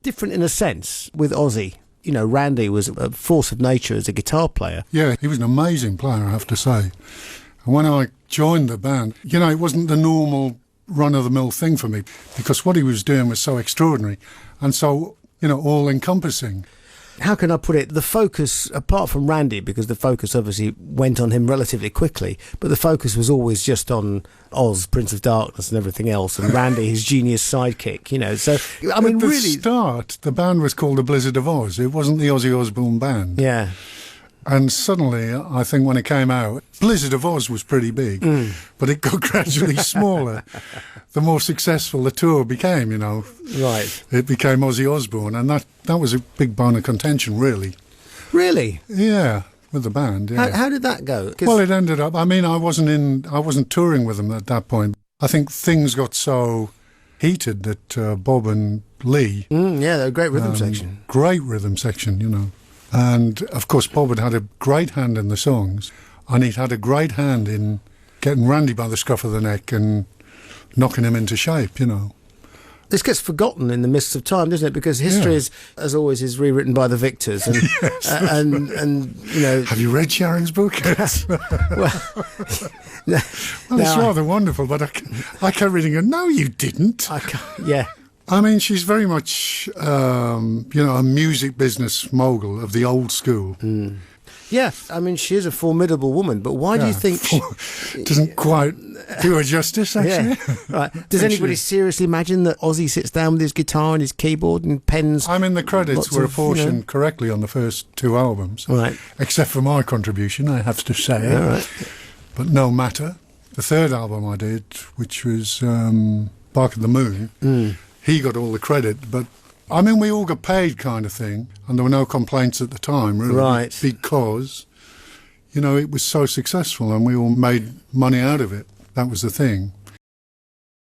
different in a sense with Ozzy. You know, Randy was a force of nature as a guitar player. Yeah, he was an amazing player, I have to say. And when I joined the band, you know, it wasn't the normal run-of-the-mill thing for me, because what he was doing was so extraordinary and so, you know, all-encompassing. How can I put it? The focus, apart from Randy, because the focus obviously went on him relatively quickly, but the focus was always just on Oz, Prince of Darkness and everything else, and Randy, his genius sidekick, you know. So, I mean, At the really... start, the band was called the Blizzard of Oz. It wasn't the Ozzy Osbourne Band. Yeah. And suddenly, I think when it came out, Blizzard of Oz was pretty big, but it got gradually smaller. The more successful the tour became, you know. Right. It became Ozzy Osbourne, and that was a big bone of contention, really. Really? Yeah, with the band, yeah. How did that go? Well, it ended up, I mean, I wasn't touring with them at that point. I think things got so heated that Bob and Lee... yeah, they're a great rhythm section. Great rhythm section, you know. And, of course, Bob had a great hand in the songs, and he'd had a great hand in getting Randy by the scruff of the neck and knocking him into shape, you know. This gets forgotten in the mists of time, doesn't it? Because history, is, as always, is rewritten by the victors. And, Yes. and you know... Have you read Sharon's book? well, It's rather wonderful, but I kept reading it. No, you didn't. Yeah. I mean, she's very much, you know, a music business mogul of the old school. Yeah, I mean, she is a formidable woman, but why do you think... Doesn't quite do her justice, actually. Yeah, right. Does anybody seriously imagine that Ozzy sits down with his guitar and his keyboard and pens? I mean, the credits were apportioned correctly on the first two albums. Right. Except for my contribution, I have to say. All right. But no matter. The third album I did, which was Bark at the Moon, he got all the credit, but I mean, we all got paid kind of thing, and there were no complaints at the time, really. Right. Because, you know, it was so successful and we all made money out of it. That was the thing.